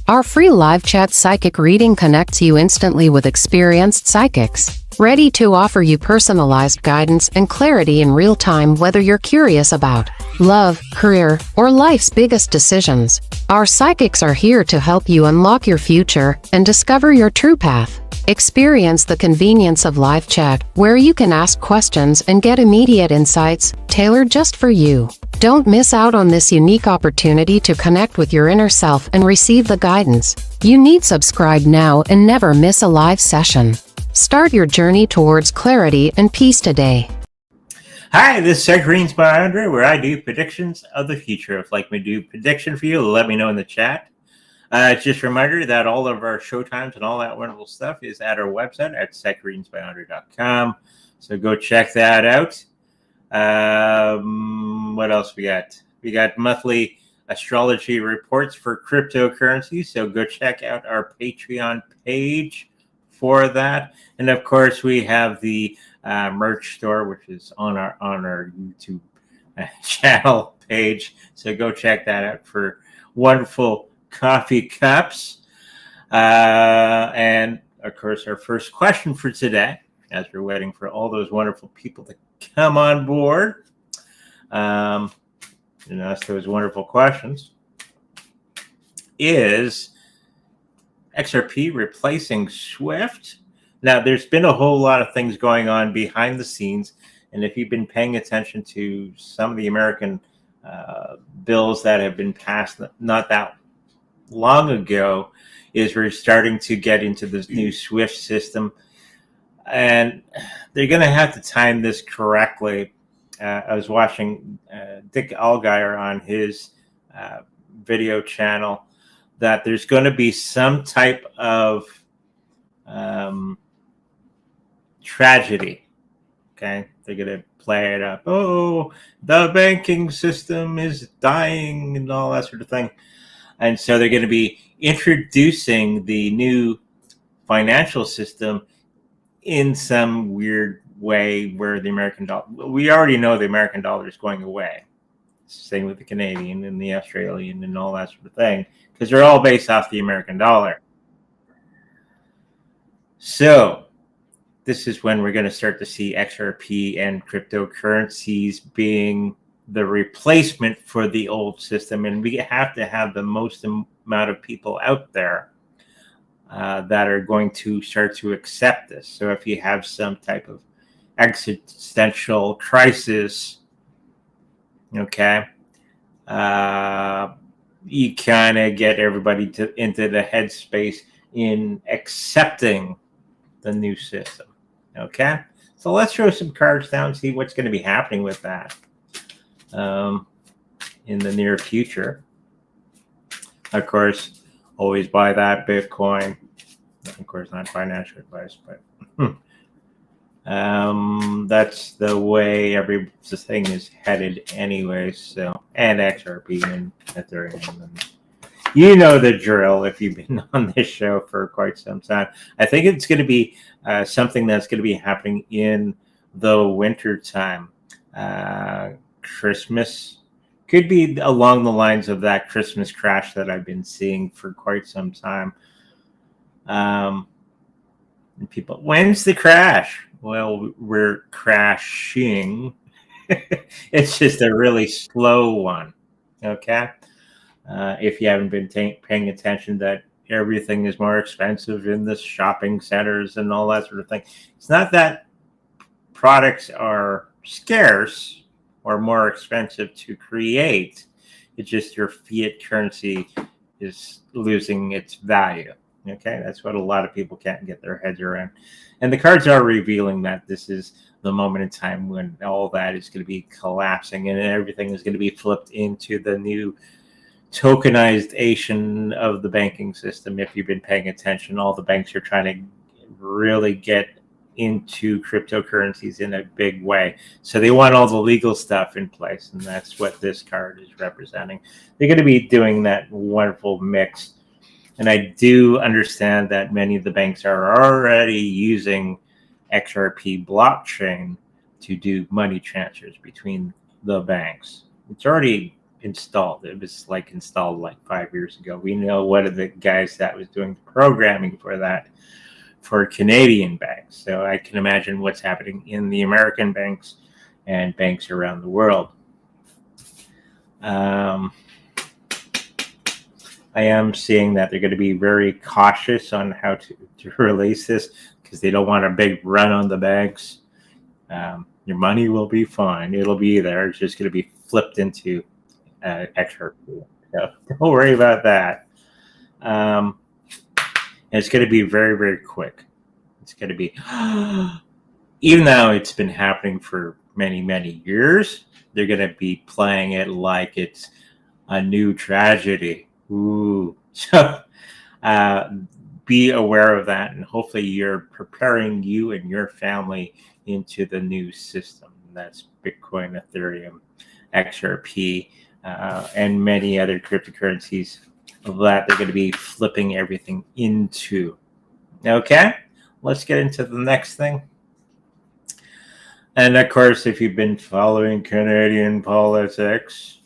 Our free live chat psychic reading connects you instantly with experienced psychics, ready to offer you personalized guidance and clarity in real time, whether you're curious about love, career, or life's biggest decisions. Our psychics are here to help you unlock your future and discover your true path. Experience the convenience of live chat, where you can ask questions and get immediate insights, tailored just for you. Don't miss out on this unique opportunity to connect with your inner self and receive the guidance you need. Subscribe now and never miss a live session. Start your journey towards clarity and peace today. Hi, this is Sarines by Andre, where I do predictions of the future. If you'd like me to do a prediction for you, let me know in the chat. Just a reminder that all of our show times and all that wonderful stuff is at our website at sarinesbyandre.com. So go check that out. What else we got? We got monthly astrology reports for cryptocurrency. So go check out our Patreon page for that. And of course, we have the merch store, which is on our YouTube channel page. So go check that out for wonderful coffee cups. And of course, our first question for today, as we're waiting for all those wonderful people to come on board and ask those wonderful questions, is XRP replacing SWIFT? Now, there's been a whole lot of things going on behind the scenes, and if you've been paying attention to some of the American bills that have been passed not that long ago, is we're starting to get into this new SWIFT system, and they're going to have to time this correctly. I was watching Dick Allgaier on his video channel that there's going to be some type of tragedy. Okay, they're going to play it up. Oh, the banking system is dying and all that sort of thing. And so they're going to be introducing the new financial system in some weird way where the American dollar, we already know the American dollar is going away. Same with the Canadian and the Australian and all that sort of thing, because they're all based off the American dollar. So this is when we're going to start to see XRP and cryptocurrencies being the replacement for the old system. And we have to have the most amount of people out there that are going to start to accept this. So if you have some type of existential crisis, okay, you kind of get everybody into the headspace in accepting the new system. Okay, so let's throw some cards down, see what's going to be happening with that in the near future. Of course, always buy that Bitcoin. Of course, not financial advice, but that's the way everything is headed anyway. So, and XRP and Ethereum, and you know the drill if you've been on this show for quite some time. I think it's going to be something that's going to be happening in the winter time. Christmas could be along the lines of that Christmas crash that I've been seeing for quite some time. And people, when's the crash? Well, we're crashing. It's just a really slow one. Okay. If you haven't been paying attention that everything is more expensive in the shopping centers and all that sort of thing. It's not that products are scarce or more expensive to create. It's just your fiat currency is losing its value. Okay, that's what a lot of people can't get their heads around. And the cards are revealing that this is the moment in time when all that is going to be collapsing and everything is going to be flipped into the new tokenization of the banking system. If you've been paying attention, all the banks are trying to really get into cryptocurrencies in a big way. So they want all the legal stuff in place, and that's what this card is representing. They're going to be doing that wonderful mix. And I do understand that many of the banks are already using XRP blockchain to do money transfers between the banks. It's already installed. It was like installed like 5 years ago. We know one of the guys that was doing the programming for that for Canadian banks. So I can imagine what's happening in the American banks and banks around the world. I am seeing that they're going to be very cautious on how to release this because they don't want a big run on the banks. Your money will be fine. It'll be there. It's just going to be flipped into extra. So don't worry about that. It's going to be very, very quick. It's going to be, even though it's been happening for many, many years, they're going to be playing it like it's a new tragedy. Ooh. So be aware of that, and hopefully you're preparing you and your family into the new system. That's Bitcoin, Ethereum, XRP, and many other cryptocurrencies that they're going to be flipping everything into. Okay, let's get into the next thing. And of course, if you've been following Canadian politics,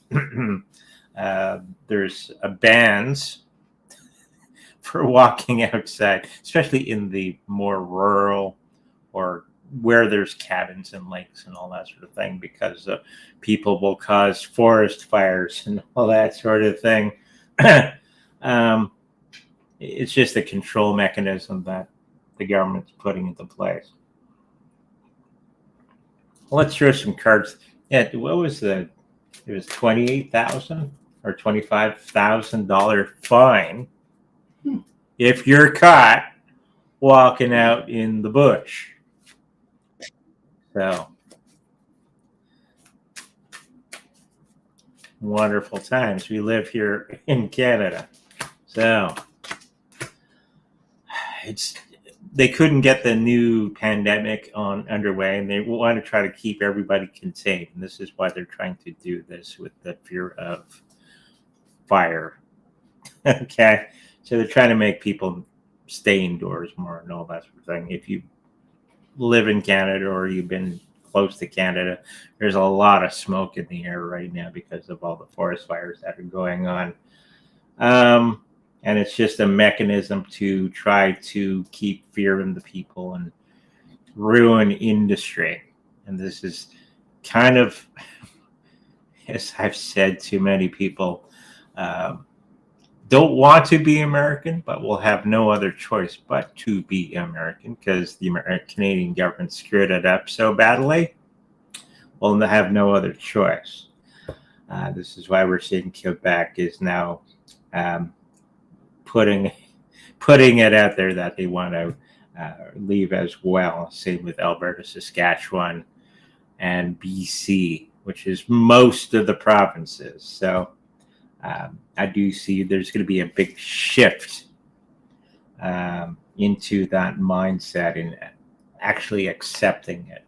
there's bans for walking outside, especially in the more rural or where there's cabins and lakes and all that sort of thing, because people will cause forest fires and all that sort of thing. It's just a control mechanism that the government's putting into place. Let's throw some cards. Yeah, what was it was $28,000 or $25,000 fine if you're caught walking out in the bush. So wonderful times. We live here in Canada. So they couldn't get the new pandemic underway, and they want to try to keep everybody contained. And this is why they're trying to do this, with the fear of fire. Okay, so they're trying to make people stay indoors more and all that sort of thing. If you live in Canada or you've been close to Canada, there's a lot of smoke in the air right now because of all the forest fires that are going on. And it's just a mechanism to try to keep fear in the people and ruin industry. And this is kind of, as I've said to many people, don't want to be American, but will have no other choice but to be American, because the Canadian government screwed it up so badly. We'll have no other choice. This is why we're seeing Quebec is now putting it out there that they want to leave as well. Same with Alberta, Saskatchewan, and BC, which is most of the provinces. So I do see there's going to be a big shift into that mindset and actually accepting it.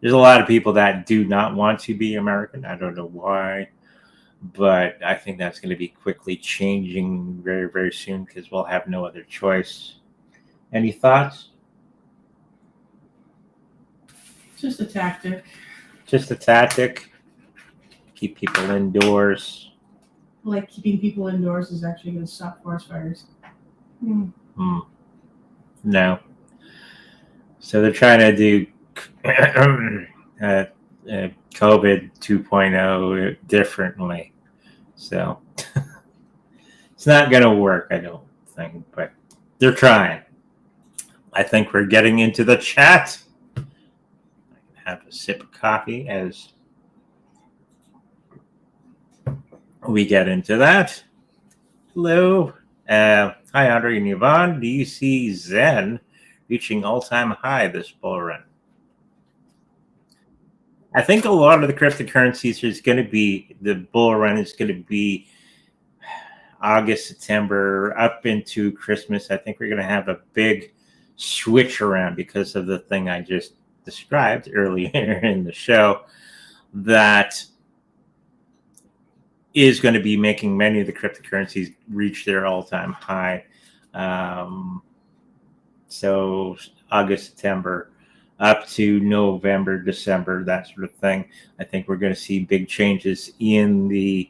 There's a lot of people that do not want to be American. I don't know why, but I think that's going to be quickly changing very, very soon, because we'll have no other choice. Any thoughts? Just a tactic. Just a tactic. Keep people indoors. Like, keeping people indoors is actually going to stop forest fires. No. So they're trying to do COVID 2.0 differently. So it's not going to work, I don't think, but they're trying. I think we're getting into the chat. I can have a sip of coffee as we get into that. Hello. Hi, Andre and Yvonne. Do you see Zen reaching all-time high this bull run? I think a lot of the cryptocurrencies is going to be, the bull run is going to be August, September, up into Christmas. I think we're going to have a big switch around because of the thing I just described earlier in the show, that is going to be making many of the cryptocurrencies reach their all-time high. So August, September, up to November, December, that sort of thing. I think we're going to see big changes in the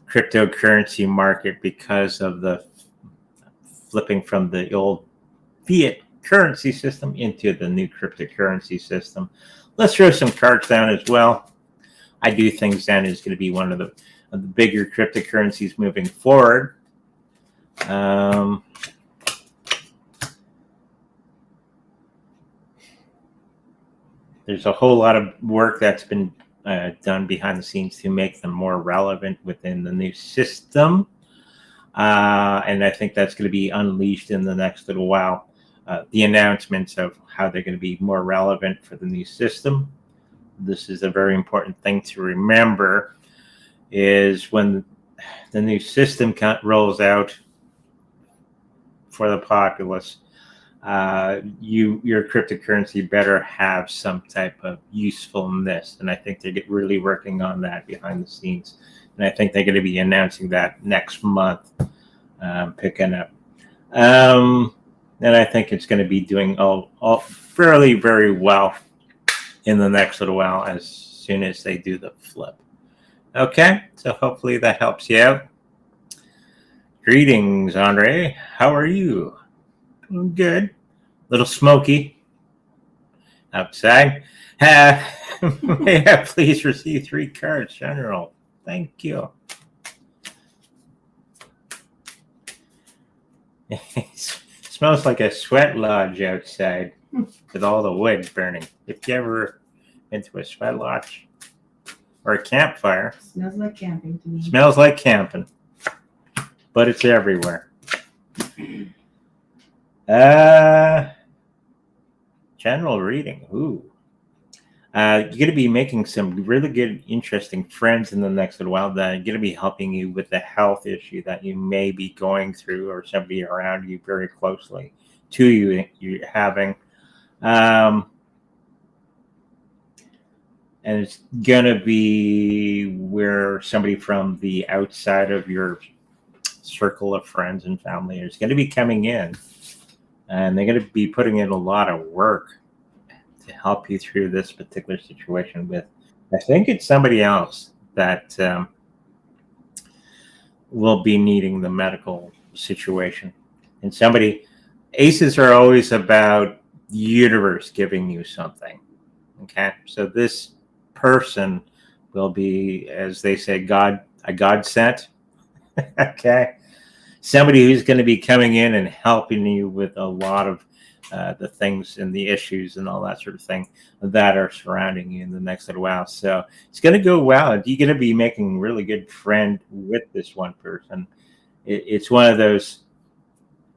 cryptocurrency market because of the flipping from the old fiat currency system into the new cryptocurrency system. Let's throw some cards down as well. I do think Zen is going to be one of the bigger cryptocurrencies moving forward. There's a whole lot of work that's been done behind the scenes to make them more relevant within the new system. And I think that's going to be unleashed in the next little while. The announcements of how they're going to be more relevant for the new system. This is a very important thing to remember, is when the new system rolls out for the populace, your cryptocurrency better have some type of usefulness. And I think they're really working on that behind the scenes. And I think they're going to be announcing that next month, picking up. And I think it's going to be doing all fairly very well in the next little while as soon as they do the flip. Okay, so hopefully that helps you out. Greetings, Andre. How are you? Doing good. Little smoky outside. May I please receive 3 cards, General? Thank you. It smells like a sweat lodge outside with all the wood burning. If you ever been to a sweat lodge or a campfire, Smells like camping to me. Smells like camping, but it's everywhere. General reading. Ooh. You're going to be making some really good, interesting friends in the next little while that are going to be helping you with the health issue that you may be going through, or somebody around you very closely to you're having. And it's going to be where somebody from the outside of your circle of friends and family is going to be coming in, and they're going to be putting in a lot of work to help you through this particular situation with, I think it's somebody else that will be needing the medical situation. And aces are always about the universe giving you something. Okay. So this person will be, as they say, a God sent. Okay. Somebody who's going to be coming in and helping you with a lot of the things and the issues and all that sort of thing that are surrounding you in the next little while. So it's going to go well. You're going to be making a really good friend with this one person. It's one of those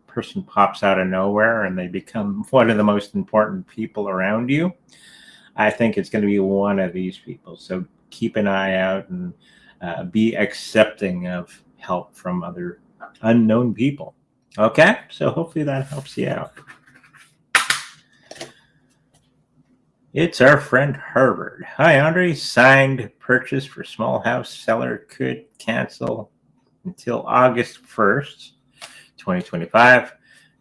person pops out of nowhere and they become one of the most important people around you. I think it's going to be one of these people. So keep an eye out and be accepting of help from other unknown people. Okay, so hopefully that helps you out. It's our friend Harvard. Hi, Andre. Signed purchase for small house. Seller could cancel until August 1st, 2025.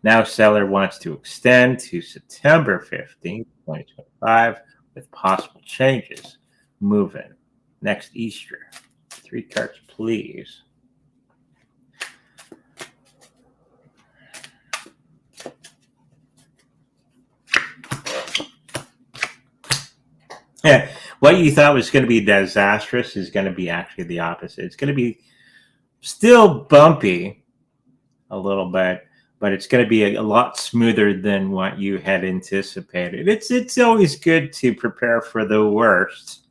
Now seller wants to extend to September 15th, 2025 with possible changes. Move in next Easter. 3 cards, please. Yeah, what you thought was going to be disastrous is going to be actually the opposite. It's going to be still bumpy a little bit, but it's going to be a lot smoother than what you had anticipated. It's always good to prepare for the worst,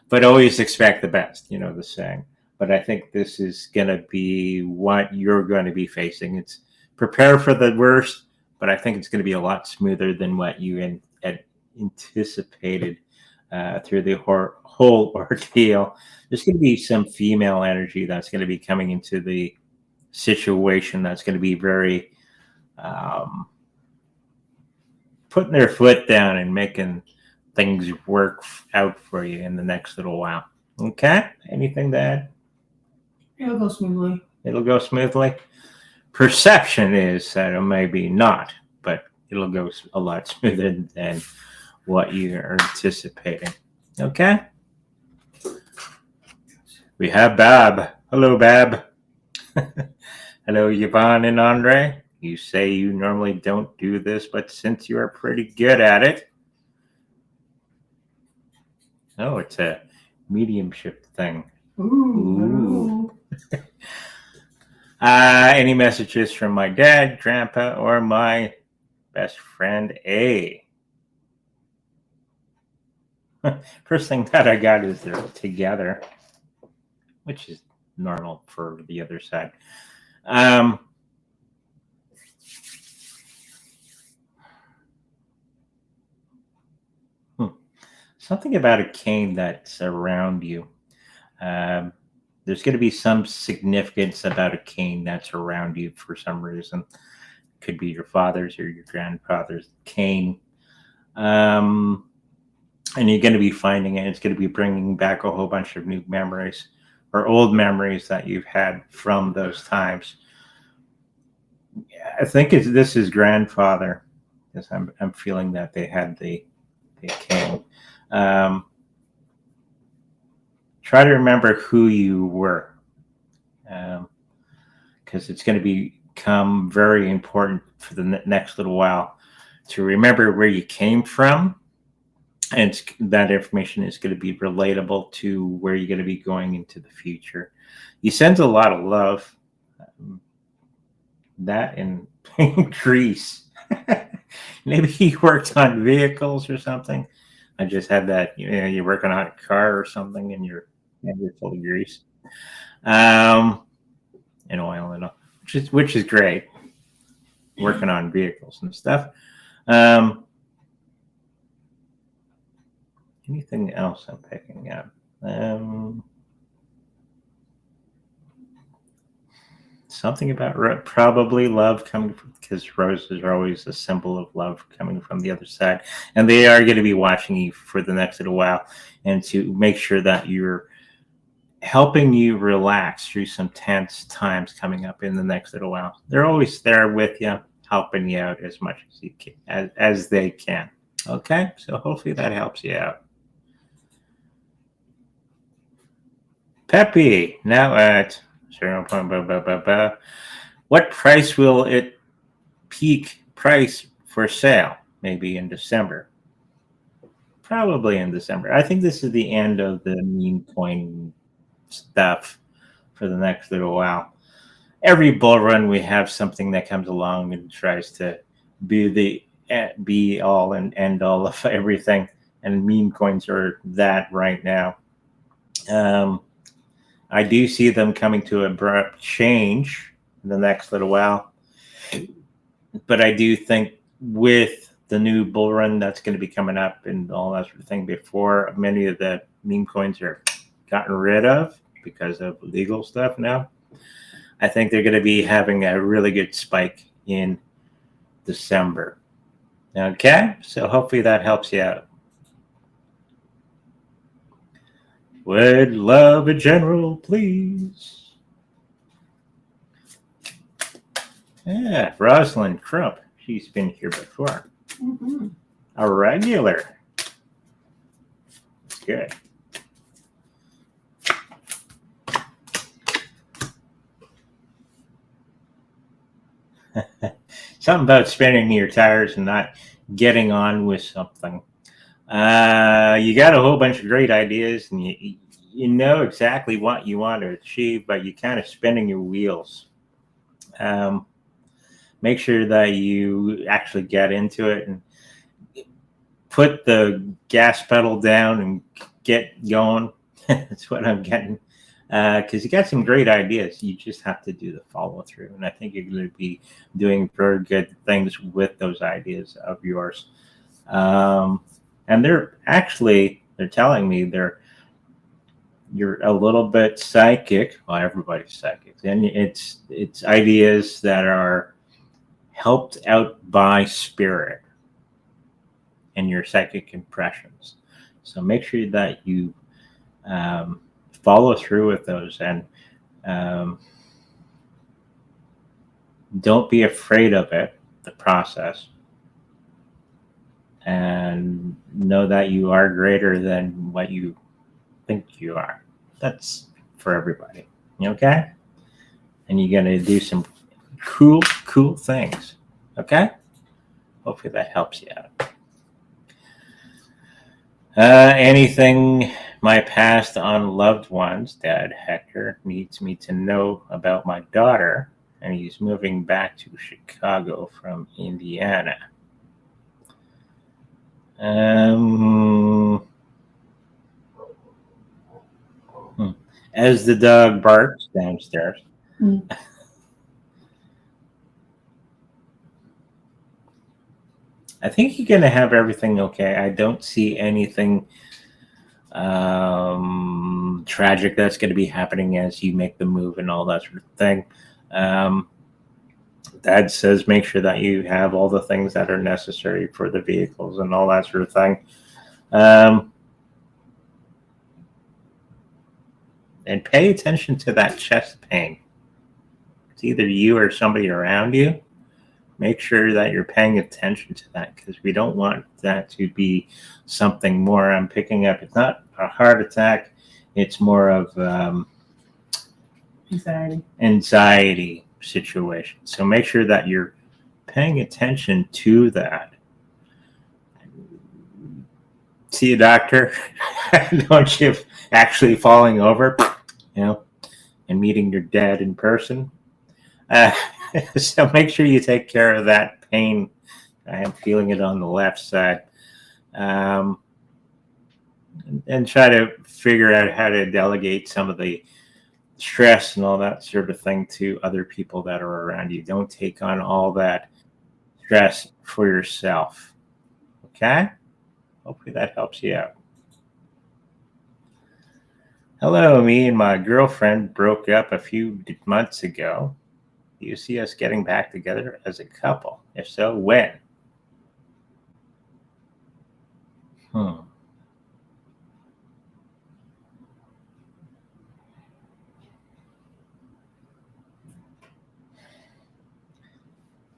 but always expect the best, you know the saying. But I think this is going to be what you're going to be facing. It's prepare for the worst, but I think it's going to be a lot smoother than what you had anticipated through the whole ordeal. There's going to be some female energy that's going to be coming into the situation that's going to be very putting their foot down and making things work out for you in the next little while. Okay? Anything to add? It'll go smoothly. It'll go smoothly. Perception is that it may be not, but it'll go a lot smoother than what you are anticipating. Okay? We have Bob. Hello, Bab. Hello, Yvonne and Andre. You say you normally don't do this, but since you are pretty good at it. Oh, it's a mediumship thing. Ooh. Any messages from my dad, grandpa, or my best friend A? First thing that I got is they're together, which is normal for the other side. Something about a cane that's around you. There's going to be some significance about a cane that's around you for some reason. Could be your father's or your grandfather's cane. And you're going to be finding it. It's going to be bringing back a whole bunch of new memories or old memories that you've had from those times. I think this is grandfather, because I'm feeling that they had the cane. Try to remember who you were, because it's going to become very important for the next little while to remember where you came from, and that information is going to be relatable to where you're going to be going into the future. You send a lot of love. That in Greece. Maybe he worked on vehicles or something. I just had that. You're working on a car or something, and you're full of grease, and oil and all, which is great. Working on vehicles and stuff. Anything else I'm picking up? Something about probably love coming from, because roses are always a symbol of love coming from the other side, and they are going to be watching you for the next little while, and to make sure that you're helping you relax through some tense times coming up in the next little while. They're always there with you, helping you out as much as you can, as they can. Okay, so hopefully that helps you out. Pepe, now at 0. What price will it peak price for sale? Maybe in December. Probably in December. I think this is the end of the meme coin stuff for the next little while. Every bull run, we have something that comes along and tries to be the be all and end all of everything, and meme coins are that right now. I do see them coming to abrupt change in the next little while, but I do think with the new bull run that's going to be coming up and all that sort of thing, before many of the meme coins are gotten rid of because of legal stuff now, I think they're going to be having a really good spike in December. Okay, so hopefully that helps you out. Would love a general, please. Yeah, Rosalind Crump. She's been here before. Mm-hmm. A regular. That's good. Something about spinning your tires and not getting on with something. You got a whole bunch of great ideas, and you know exactly what you want to achieve, but you're kind of spinning your wheels. Make sure that you actually get into it and put the gas pedal down and get going. That's what I'm getting. Because you got some great ideas. You just have to do the follow through. And I think you're going to be doing very good things with those ideas of yours. And they're telling me you're a little bit psychic. Well, everybody's psychic. And it's ideas that are helped out by spirit and your psychic impressions. So make sure that you follow through with those, and don't be afraid of it, the process, and know that you are greater than what you think you are. That's for everybody. Okay? And you're going to do some cool things. Okay? Hopefully that helps you out. Anything my past unloved ones, Dad Hector, needs me to know about my daughter, and he's moving back to Chicago from Indiana. As the dog barks downstairs. I think you're going to have everything okay. I don't see anything tragic that's going to be happening as you make the move and all that sort of thing. Dad says make sure that you have all the things that are necessary for the vehicles and all that sort of thing. And pay attention to that chest pain. It's either you or somebody around you. Make sure that you're paying attention to that, because we don't want that to be something more. I'm picking up, it's not a heart attack, it's more of anxiety situation. So make sure that you're paying attention to that. See a doctor. Don't you actually falling over, and meeting your dad in person. So make sure you take care of that pain. I am feeling it on the left side. And try to figure out how to delegate some of the stress and all that sort of thing to other people that are around you. Don't take on all that stress for yourself. Okay? Hopefully that helps you out. Hello, me and my girlfriend broke up a few months ago. Do you see us getting back together as a couple? If so, when?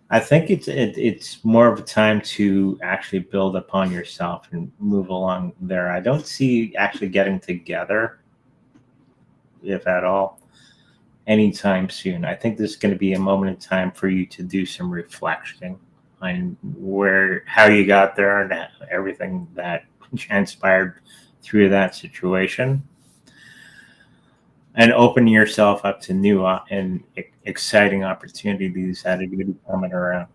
I think it's more of a time to actually build upon yourself and move along there. I don't see actually getting together, if at all, anytime soon. I think this is going to be a moment in time for you to do some reflection on how you got there and everything that transpired through that situation, and open yourself up to new and exciting opportunities that are going to be coming around.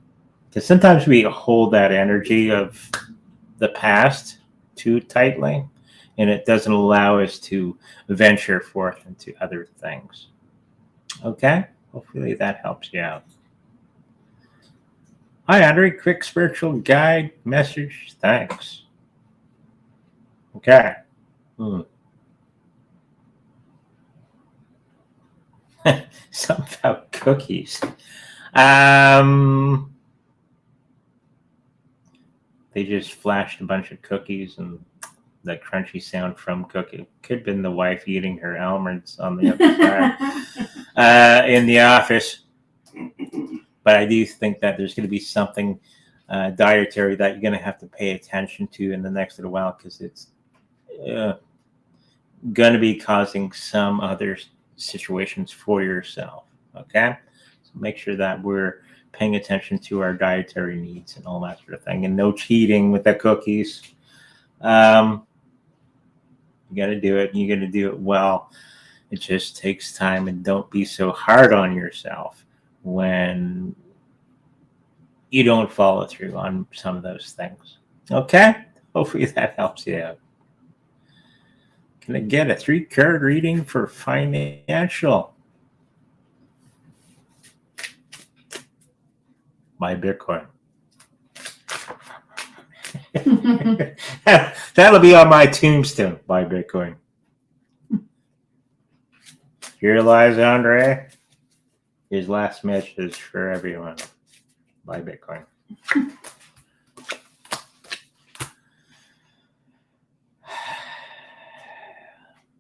Because sometimes we hold that energy of the past too tightly, and it doesn't allow us to venture forth into other things. Okay? Hopefully that helps you out. Hi, Andre. Quick spiritual guide message. Thanks. Okay. Something about cookies. They just flashed a bunch of cookies, and the crunchy sound from cookie could have been the wife eating her almonds on the other side in the office. But I do think that there's going to be something dietary that you're going to have to pay attention to in the next little while, because it's going to be causing some other situations for yourself. Okay, so make sure that we're paying attention to our dietary needs and all that sort of thing, and no cheating with the cookies. You got to do it, and you got to do it well. It just takes time, and don't be so hard on yourself when you don't follow through on some of those things. Okay, hopefully that helps you out. Can I get a 3-card reading for financial? My Bitcoin. That'll be on my tombstone. Buy Bitcoin. Here lies Andre. His last message for everyone. Buy Bitcoin.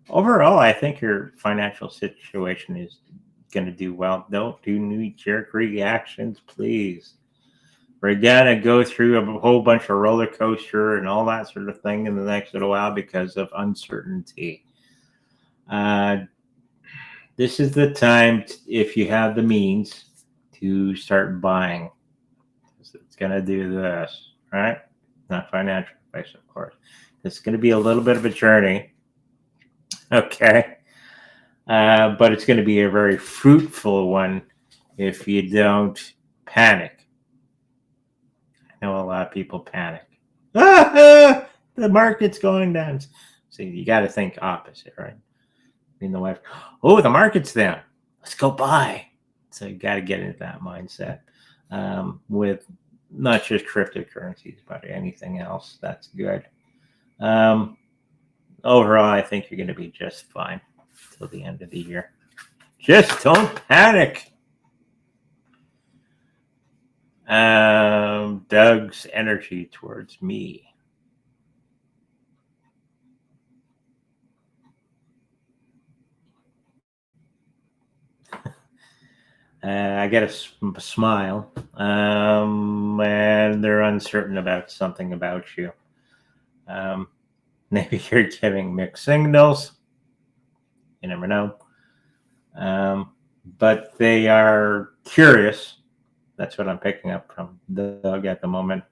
Overall, I think your financial situation is going to do well. Don't do knee-jerk reactions, please. We're going to go through a whole bunch of roller coaster and all that sort of thing in the next little while because of uncertainty. This is the time, if you have the means, to start buying. It's going to do this, right? Not financial advice, of course. It's going to be a little bit of a journey, okay? But it's going to be a very fruitful one if you don't panic. I know a lot of people panic. The market's going down. So you got to think opposite, right? I mean, the wife, oh, the market's down. Let's go buy. So you got to get into that mindset with not just cryptocurrencies, but anything else. That's good. Overall, I think you're going to be just fine till the end of the year. Just don't panic. Doug's energy towards me. I get a smile, and they're uncertain about something about you. Maybe you're giving mixed signals. You never know. But they are curious. That's what I'm picking up from Doug at the moment,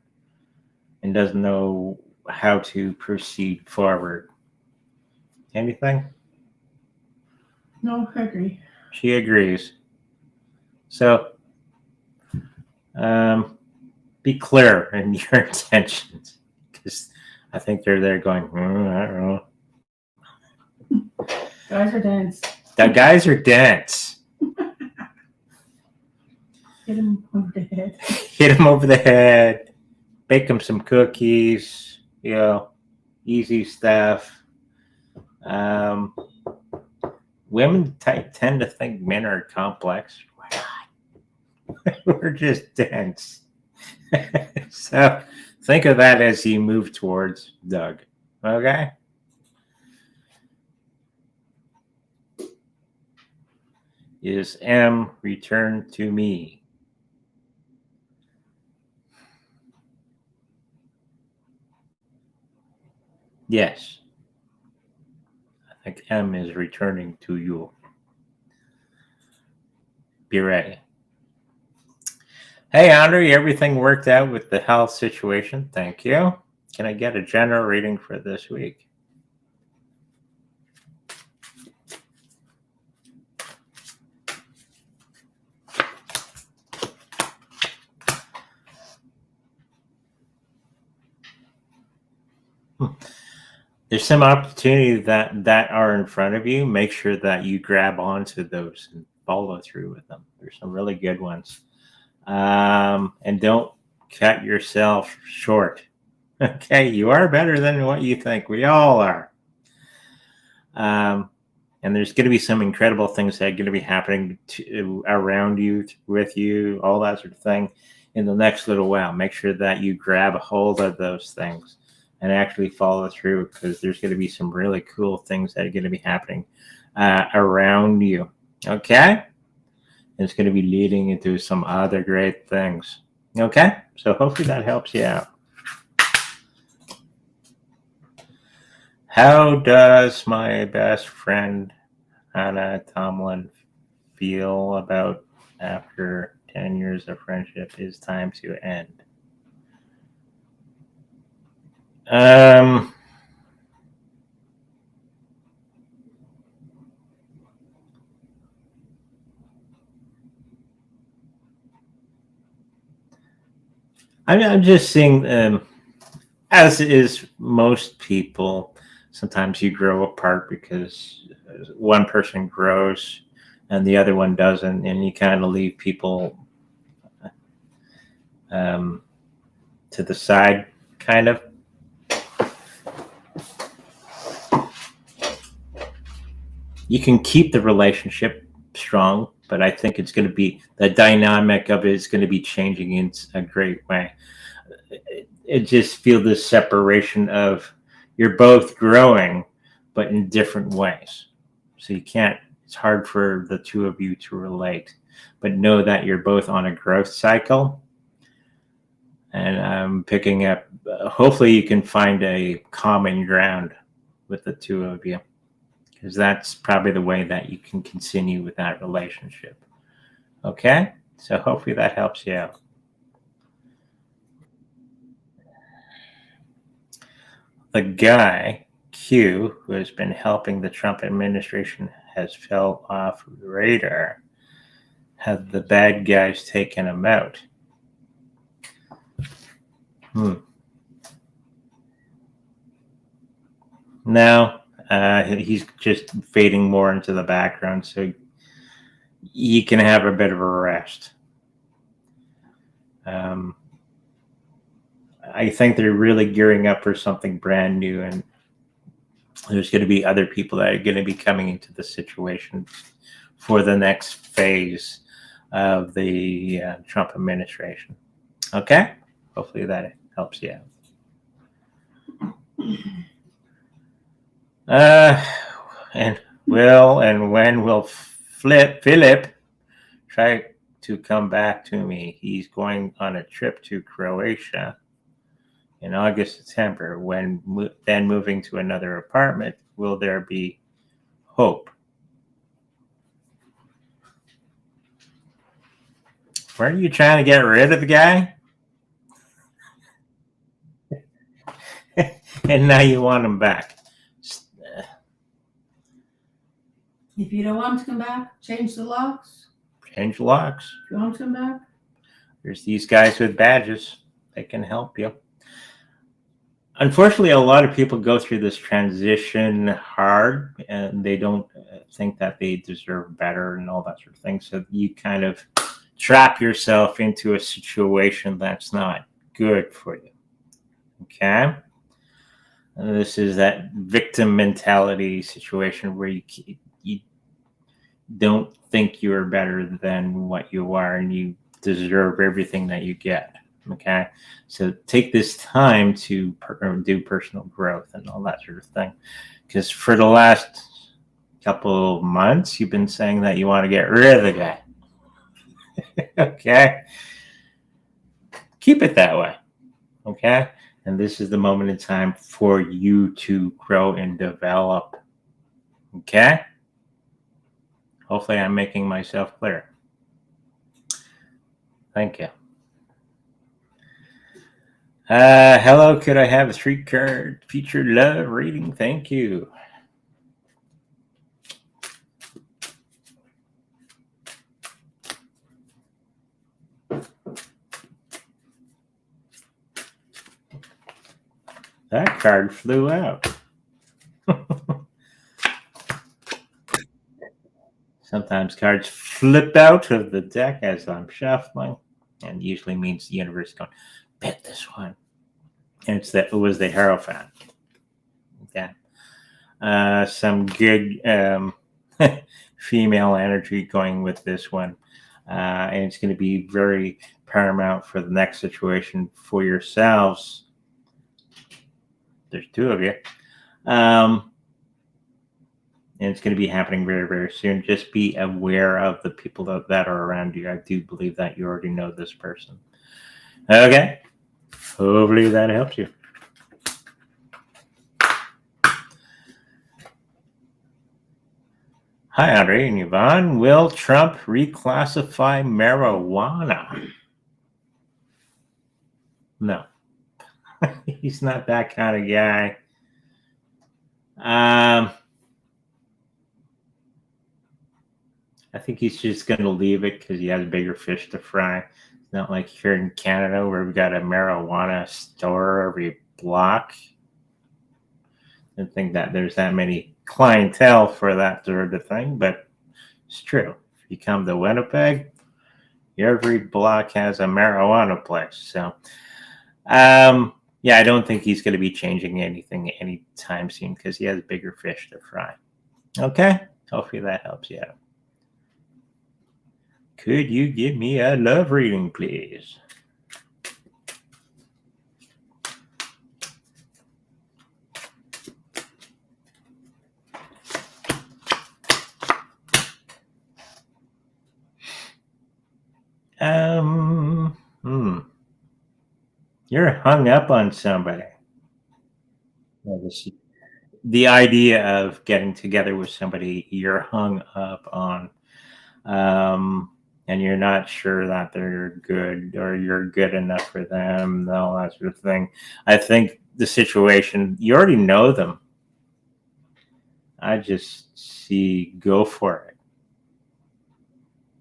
and doesn't know how to proceed forward. Anything? No, I agree. She agrees. So, be clear in your intentions, because I think they're there going, I don't know. Guys are dense. The guys are dense. Hit him over the head. Hit him over the head. Bake him some cookies. You know, easy stuff. Women tend to think men are complex. We're just dense. So think of that as you move towards Doug. Okay? Is M returned to me? Yes. I think M is returning to you. Be ready. Hey, Andre, everything worked out with the health situation? Thank you. Can I get a general reading for this week? There's some opportunities that are in front of you. Make sure that you grab onto those and follow through with them. There's some really good ones. And don't cut yourself short. Okay, you are better than what you think. We all are. And there's going to be some incredible things that are going to be happening around you, with you, all that sort of thing in the next little while. Make sure that you grab a hold of those things and actually follow through, because there's going to be some really cool things that are going to be happening around you. Okay? It's going to be leading into some other great things. Okay? So hopefully that helps you out. How does my best friend Hannah Tomlin feel about after 10 years of friendship is time to end? I'm just seeing, as is most people, sometimes you grow apart because one person grows and the other one doesn't, and you kind of leave people to the side, kind of. You can keep the relationship strong, but I think it's going to be, the dynamic of it is going to be changing in a great way. It just feel this separation of, you're both growing, but in different ways. So you can't, it's hard for the two of you to relate, but know that you're both on a growth cycle. And I'm picking up, hopefully you can find a common ground with the two of you, because that's probably the way that you can continue with that relationship. Okay? So hopefully that helps you out. The guy, Q, who has been helping the Trump administration, has fell off the radar. Have the bad guys taken him out? No, he's just fading more into the background, so he can have a bit of a rest. I think they're really gearing up for something brand new, and there's going to be other people that are going to be coming into the situation for the next phase of the Trump administration. Okay? Hopefully that helps you out. And when will Philip try to come back to me? He's going on a trip to Croatia in August, September. Then moving to another apartment, will there be hope? Weren't you trying to get rid of the guy? And now you want him back. If you don't want him to come back, change the locks. Change the locks. If you want him to come back, there's these guys with badges. They can help you. Unfortunately, a lot of people go through this transition hard, and they don't think that they deserve better and all that sort of thing. So you kind of trap yourself into a situation that's not good for you. Okay? And this is that victim mentality situation where you don't think you're better than what you are, and you deserve everything that you get. Okay, so take this time to do personal growth and all that sort of thing, because for the last couple of months you've been saying that you want to get rid of the guy. Okay, keep it that way. Okay, and this is the moment in time for you to grow and develop. Okay, hopefully I'm making myself clear. Thank you. Hello, could I have a 3-card featured love reading? Thank you. That card flew out. Sometimes cards flip out of the deck as I'm shuffling, and usually means the universe is going, bet this one. And it was the Herophant. Okay. Some good female energy going with this one. And it's going to be very paramount for the next situation for yourselves. There's 2 of you. And it's going to be happening very, very soon. Just be aware of the people that are around you. I do believe that you already know this person. Okay. Hopefully that helps you. Hi, Andre and Yvonne. Will Trump reclassify marijuana? No. He's not that kind of guy. I think he's just going to leave it because he has bigger fish to fry. It's not like here in Canada where we've got a marijuana store every block. I don't think that there's that many clientele for that sort of thing, but it's true. If you come to Winnipeg, every block has a marijuana place. So, yeah, I don't think he's going to be changing anything anytime soon because he has bigger fish to fry. Okay? Hopefully that helps you out. Could you give me a love reading, please? You're hung up on somebody. the idea of getting together with somebody you're hung up on, and you're not sure that they're good or you're good enough for them, all that sort of thing. I think the situation, you already know them. I just see go for it.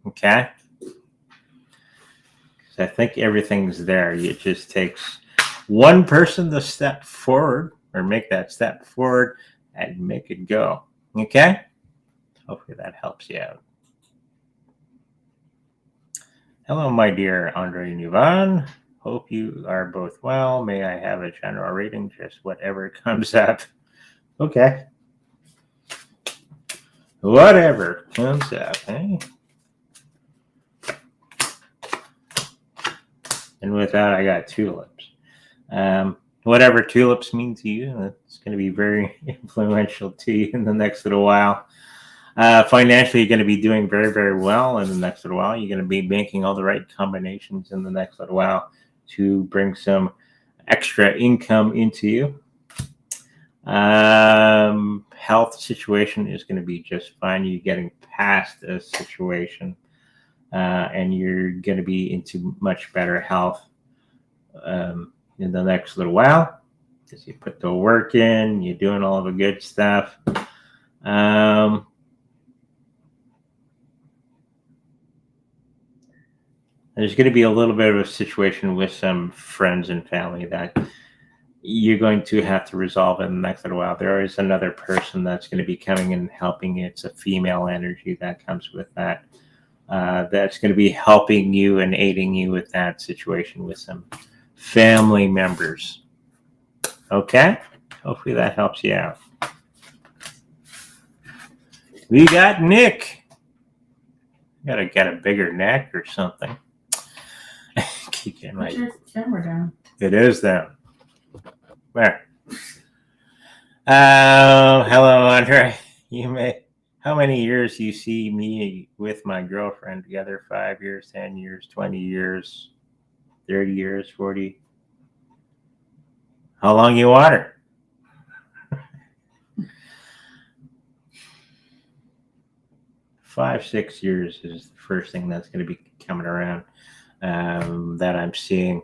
Okay? Because I think everything's there. It just takes one person to step forward or make that step forward and make it go. Okay? Hopefully that helps you out. Hello, my dear Andre and Yvonne. Hope you are both well. May I have a general reading? Just whatever comes up. Okay. Whatever comes up, eh? And with that, I got tulips. Whatever tulips mean to you, it's going to be very influential to you in the next little while. Financially, you're going to be doing very, very well in the next little while. You're going to be making all the right combinations in the next little while to bring some extra income into you. Health situation is going to be just fine. You're getting past a situation, and you're going to be into much better health in the next little while because you put the work in, you're doing all the good stuff. There's going to be a little bit of a situation with some friends and family that you're going to have to resolve in the next little while. There is another person that's going to be coming and helping. It's a female energy that comes with that. That's going to be helping you and aiding you with that situation with some family members. Okay? Hopefully that helps you out. We got Nick. Gotta get a bigger neck or something. Keep getting Put your camera down. It is down. Where? Hello, Andre. How many years you see me with my girlfriend together? 5 years, 10 years, 20 years, 30 years, 40? How long you want her? Five, 6 years is the first thing that's going to be coming around that I'm seeing.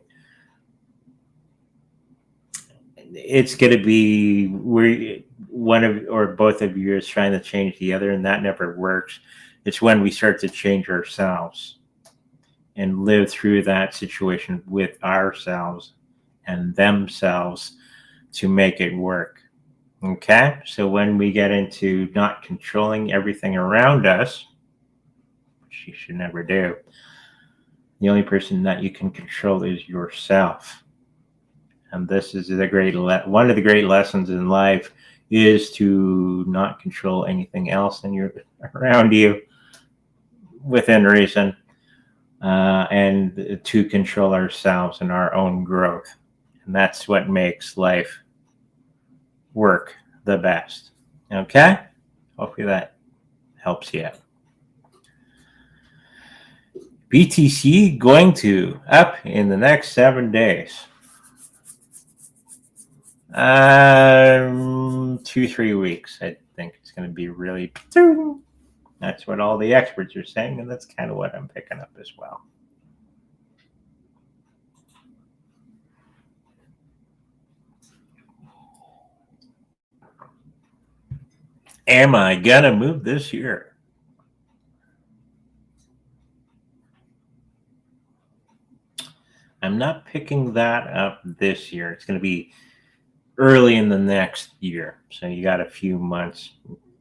It's going to be where one of or both of you is trying to change the other, and that never works. It's when we start to change ourselves and live through that situation with ourselves and themselves to make it work. Okay? So when we get into not controlling everything around us, which you should never do, the only person that you can control is yourself. And this is one of the great lessons in life is to not control anything else around you within reason, and to control ourselves and our own growth. And that's what makes life work the best. Okay? Hopefully that helps you out. BTC going to up in the next 7 days. 2-3 weeks. I think it's going to be really. That's what all the experts are saying, and that's kind of what I'm picking up as well. Am I gonna move this year? I'm not picking that up this year. It's going to be early in the next year. So you got a few months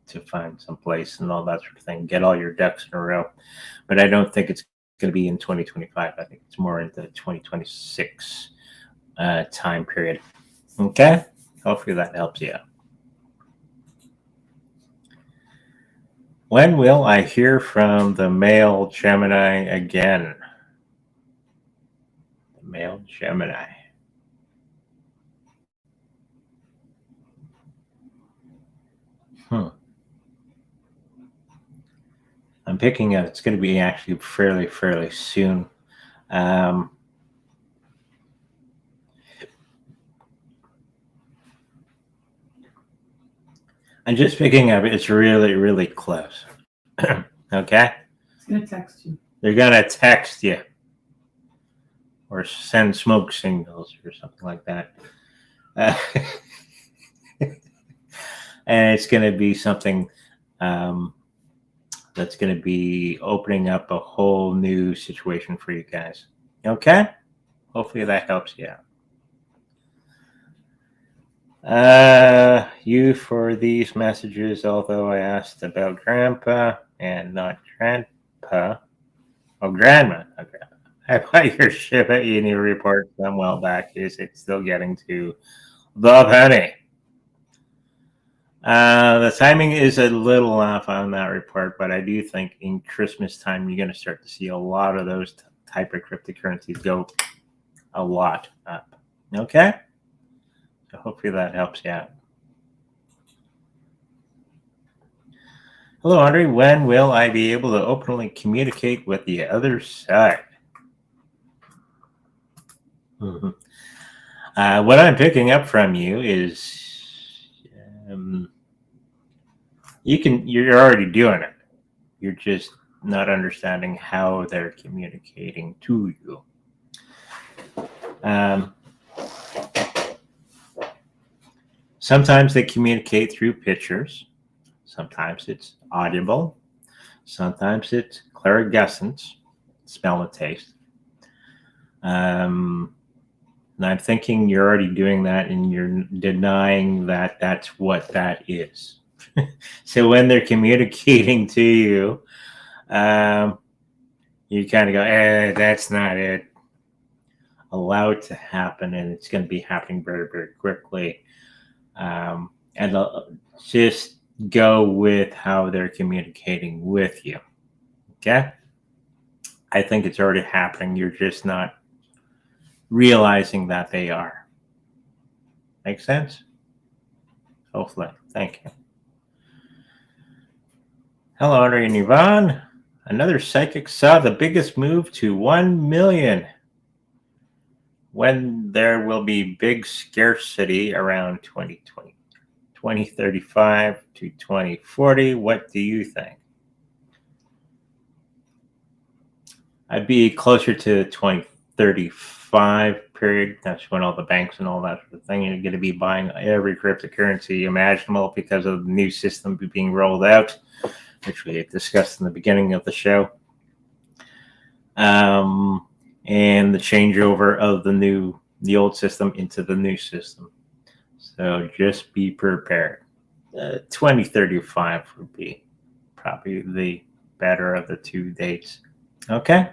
to find some place and all that sort of thing. Get all your ducks in a row. But I don't think it's going to be in 2025. I think it's more into 2026 time period. Okay? Hopefully that helps you out. When will I hear from the male Gemini again? The male Gemini. I'm picking up. It's going to be actually fairly soon. I'm just picking up. It's really, really close. Okay? It's going to text you. They're going to text you or send smoke signals or something like that. And it's going to be something that's going to be opening up a whole new situation for you guys. Okay? Hopefully that helps you out. You for these messages, although I asked about grandpa and not grandpa. Oh, grandma. Okay. I bought your Shiba Inu report some while back. Is it still getting to the penny? The timing is a little off on that report, but I do think in Christmas time, you're going to start to see a lot of those type of cryptocurrencies go a lot up. Okay? So hopefully that helps you out. Hello, Andre. When will I be able to openly communicate with the other side? Mm-hmm. What I'm picking up from you is you're already doing it. You're just not understanding how they're communicating to you. Sometimes they communicate through pictures. Sometimes it's audible. Sometimes it's clairgustance, smell and taste. And I'm thinking you're already doing that and you're denying that that's what that is. So when they're communicating to you, you kind of go, that's not it. Allow it to happen, and it's going to be happening very, very quickly. And just go with how they're communicating with you. Okay? I think it's already happening. You're just not realizing that they are. Make sense? Hopefully. Thank you. Hello, Andre and Yvonne. Another psychic saw the biggest move to 1 million. When there will be big scarcity around 2035 to 2040. What do you think? I'd be closer to 2035 period. That's when all the banks and all that sort of thing are going to be buying every cryptocurrency imaginable because of the new system being rolled out, which we had discussed in the beginning of the show. And the changeover of the old system into the new system. So just be prepared. 2035 would be probably the better of the two dates. Okay?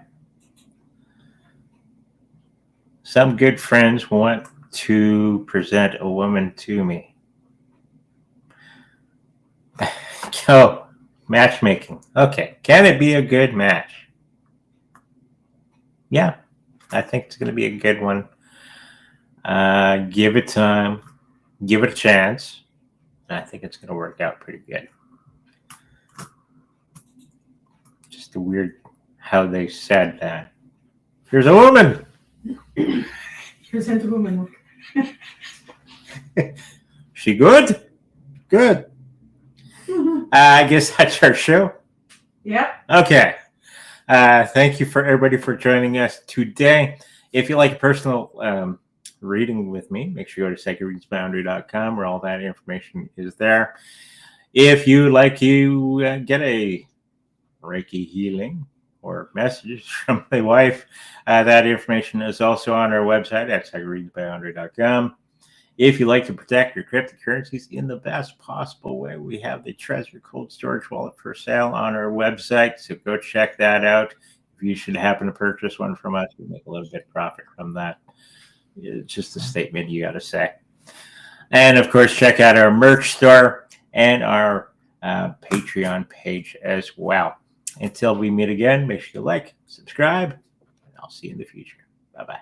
Some good friends want to present a woman to me. Oh, matchmaking. Okay. Can it be a good match? Yeah, I think it's going to be a good one. Give it time. Give it a chance. I think it's going to work out pretty good. Just weird how they said that. Here's a woman. Present a woman. She good? Good. I guess that's our show. Yeah. Okay. Thank you for everybody for joining us today. If you like a personal reading with me, make sure you go to psychicreadsboundary.com where all that information is there. If you like to get a Reiki healing or messages from my wife, that information is also on our website at psychicreadsboundary.com. If you like to protect your cryptocurrencies in the best possible way, we have the Treasure Cold Storage Wallet for sale on our website, so go check that out. If you should happen to purchase one from us, we make a little bit of profit from that. It's just a statement you got to say. And, of course, check out our merch store and our Patreon page as well. Until we meet again, make sure you like, subscribe, and I'll see you in the future. Bye-bye.